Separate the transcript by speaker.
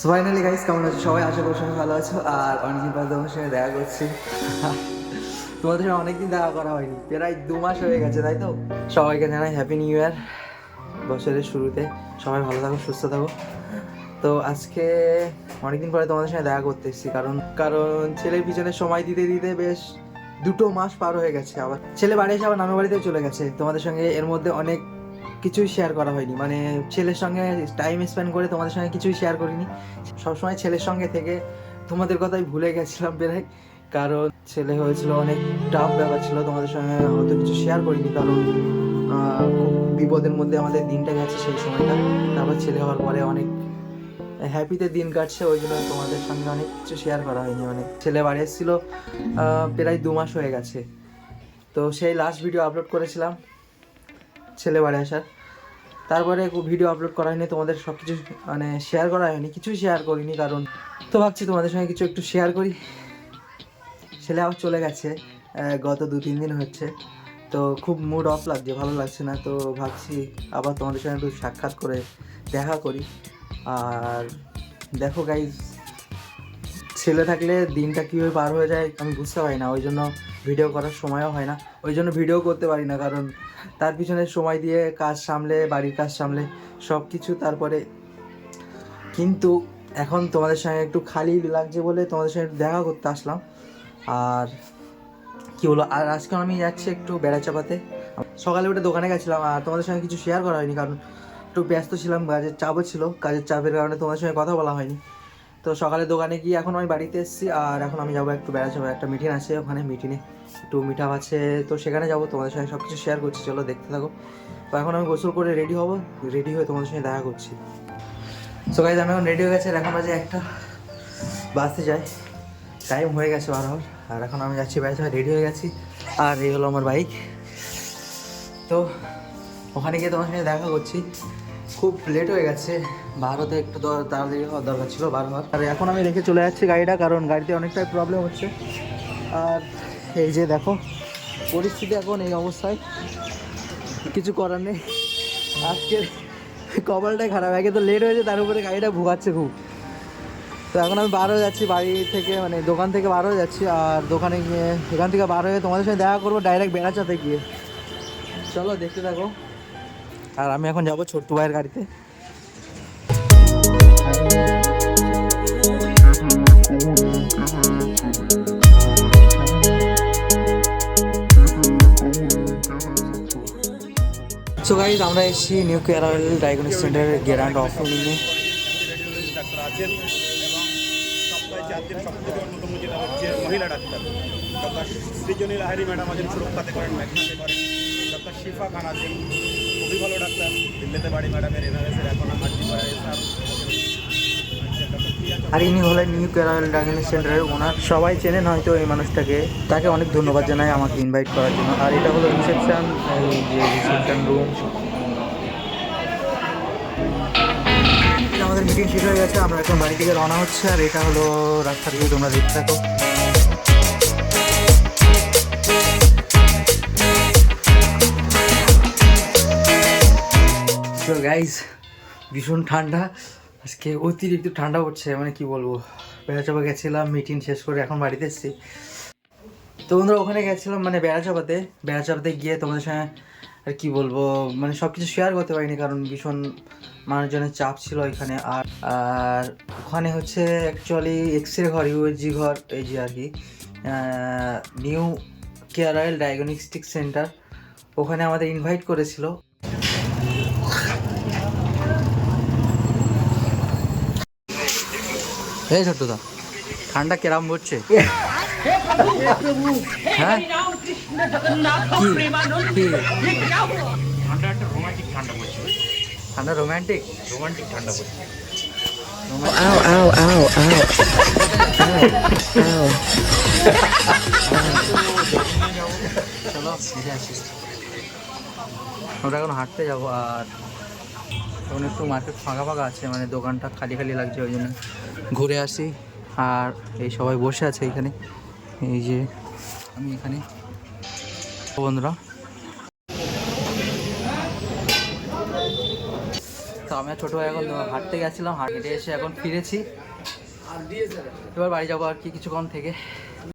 Speaker 1: So finally guys, কেমন আছো সবাই? আশা করি সবাই ভালো আছো। আর অনেকদিন পর তোমার সঙ্গে দেখা করছি। তোমাদের সঙ্গে অনেকদিন দেখা করা হয়নি, প্রায় 2 মাস হয়ে গেছে, তাই তো? সবাইকে জানাই হ্যাপি নিউ ইয়ার। বছরের শুরুতে সবাই ভালো থাকো, সুস্থ থাকো। তো আজকে অনেকদিন পরে তোমাদের সঙ্গে দেখা করতে এসেছি, কারণ ছেলের পিছনে সময় দিতে দিতে বেশ 2 মাস পার হয়ে গেছে। আবার ছেলে বাড়ি এসে আবার নানু বাড়িতেও চলে গেছে। তোমাদের সঙ্গে এর মধ্যে অনেক কিছুই শেয়ার করা হয়নি, মানে ছেলের সঙ্গে টাইম স্পেন্ড করে তোমাদের সঙ্গে কিছুই শেয়ার করিনি। সবসময় ছেলের সঙ্গে থেকে তোমাদের কথাই ভুলে গেছিলাম প্রায়, কারণ ছেলে হয়েছিল অনেক টাফ ব্যাপার ছিল। তোমাদের সঙ্গে অত কিছু শেয়ার করিনি, কারণ খুব বিপদের মধ্যে আমাদের দিনটা গেছে সেই সময়টা। তারপর ছেলে হওয়ার পরে অনেক হ্যাপিতে দিন কাটছে, ওই জন্য তোমাদের সঙ্গে অনেক কিছু শেয়ার করা হয়নি। মানে ছেলে বাড়ি এসেছিল প্রায় 2 মাস হয়ে গেছে। তো সেই লাস্ট ভিডিও আপলোড করেছিলাম ছেলে বাড়ি আসার, তারপরে ভিডিও আপলোড করা হয়নি, তোমাদের সব কিছু মানে শেয়ার করা হয়নি, কিছুই শেয়ার করিনি। কারণ তো ভাবছি তোমাদের সঙ্গে কিছু একটু শেয়ার করি। ছেলে আবার চলে গেছে গত 2-3 দিন হচ্ছে, তো খুব মুড অফ লাগছে, ভালো লাগছে না। তো ভাবছি আবার তোমাদের সঙ্গে একটু সাক্ষাৎ করে দেখা করি। আর দেখো গাইজ, ছেলে থাকলে দিনটা কীভাবে পার হয়ে যায় আমি বুঝতে পারি না, ওই জন্য ভিডিও করার সময়ও হয় না, ওই জন্য ভিডিও করতে পারি না। কারণ তার পিছনে সময় দিয়ে কাজ সামলে, বাড়ির কাজ সামলে সব কিছু, তারপরে কিন্তু এখন তোমাদের সঙ্গে একটু খালি লাগছে বলে তোমাদের সঙ্গে একটু দেখা করতে আসলাম। আর কী বলো, আর আজকে আমি যাচ্ছি একটু বেড়া চাপাতে। সকালে উঠে দোকানে গেছিলাম, আর তোমাদের সঙ্গে কিছু শেয়ার করা হয়নি, কারণ একটু ব্যস্ত ছিলাম, কাজের চাপও ছিল, কাজের চাপের কারণে তোমাদের সঙ্গে কথা বলা হয়নি। তো সকালে দোকানে গিয়ে এখন আমি বাড়িতে এসেছি, আর এখন আমি যাবো একটু বেড়া যাবো, একটা মিটিং আছে ওখানে, মিটিংয়ে একটু মিঠা আছে, তো সেখানে যাবো। তোমাদের সঙ্গে সব কিছু শেয়ার করছি, চলো দেখতে থাকো। তো এখন আমি গোসল করে রেডি হবো, রেডি হয়ে তোমাদের সঙ্গে দেখা করছি। সো গাইজ, আমি এখন রেডি হয়ে গেছি, আর এখন বাজে 1টা বাসে যাই, টাইম হয়ে গেছে 12 আর এখন আমি যাচ্ছি বাইরে, রেডি হয়ে গেছি। আর এই হলো আমার বাইক। তো ওখানে গিয়ে তোমার সঙ্গে দেখা করছি। খুব লেট হয়ে গেছে, 12তে একটু তাড়াতাড়ি হওয়ার দরকার ছিল, 12 আর এখন আমি রেখে চলে যাচ্ছি গাড়িটা, কারণ গাড়িতে অনেকটাই প্রবলেম হচ্ছে। আর এই যে দেখো পরিস্থিতি এখন এই অবস্থায়, কিছু করার নেই। আজকের কপালটাই খারাপ, একে তো লেট হয়েছে, তার উপরে গাড়িটা ভুগাচ্ছে খুব। তো এখন আমি বার হয়ে যাচ্ছি বাড়ি থেকে, মানে দোকান থেকে বার হয়ে যাচ্ছি, আর দোকানে গিয়ে এখান থেকে বার হয়ে তোমাদের সঙ্গে দেখা করবো ডাইরেক্ট বেড়াচাতে গিয়ে। চলো দেখতে থাকো। আর আমি এখন যাবো ছোট্টু ভাইয়ের গাড়িতে। সো গাইজ, আমরা এসেছি নিউ কেয়ার অয়েল ডায়াগনস্টিক সেন্টারের গ্র্যান্ড ওপেনিংয়ে।
Speaker 2: ডাক্তার আছেন এবং সপ্তাহে 4 দিন সবথেকে অন্যতম যেটা হচ্ছে মহিলা ডাক্তার ডক্টর সৃজনী লাহিড়ী ম্যাডাম আছেন, সুরক্ষাতে করেন, মেঘনাতে করেন। ডক্টর শিফা খান আছেন, খুবই ভালো ডাক্তার, দিল্লিতে বাড়ি ম্যাডামের, এনআরএসের এখন হার্টি করা এসআর।
Speaker 1: আর ইনি হলেন নিউ কেয়ার অয়েল ডায়াগনস্টিক সেন্টারের ওনার। সবাই চেনেন হয়তো এই মানুষটাকে, তাকে অনেক ধন্যবাদ জানাই আমাকে ইনভাইট করার জন্য। আর এটা হলো রিসেপশন, এই যে রিসেপশন রুম। আমাদের মিটিং শেষ হয়ে গেছে, আমরা এখন বাড়ি থেকে রওনা হচ্ছে। আর এটা হলো রাস্তার ভিউ, তোমরা দেখতে থাকো। তো গাইজ, ভীষণ ঠান্ডা আজকে, অতিরিক্ত ঠান্ডা পড়ছে, মানে কি বলবো। বেড়াচাপা গেছিলাম, মিটিং শেষ করে এখন বাড়িতে এসেছি। তো বন্ধুরা, ওখানে গেছিলাম মানে বেড়াচাপাতে গিয়ে তোমাদের সঙ্গে আর কি বলবো, মানে সব কিছু শেয়ার করতে পারিনি, কারণ ভীষণ মানুষজনের চাপ ছিল এখানে। আর ওখানে হচ্ছে অ্যাকচুয়ালি এক্সরে ঘর, ইউএসজি ঘর, এই যে আর কি new care oil diagnostic centre, ওখানে আমাদের ইনভাইট করেছিল। এই ছোট্টদা, ঠান্ডা কেরাম পড়ছে? হ্যাঁ, কি কি ঠান্ডা? রোমান্টিক
Speaker 2: ঠান্ডা পড়ছে।
Speaker 3: Ow, ow, ow, ow. Ow, ow.
Speaker 1: চলো দেখে আসি। আমরা এখন হাঁটতে যাবো, আর এখন একটু মার্কেট ফাঁকা ফাঁকা আছে, মানে দোকানটা খালি খালি লাগছে, ওই জন্য ঘুরে আসি। আর এই সবাই বসে আছে এখানে, এই যে আমি এখানে। বন্ধুরা, তো আমি আর ছোটো ভাই এখন হাঁটতে গেছিলাম, হেঁটে এসে এখন ফিরেছি, এবার বাড়ি যাবো আর কি কিছুক্ষণ থেকে।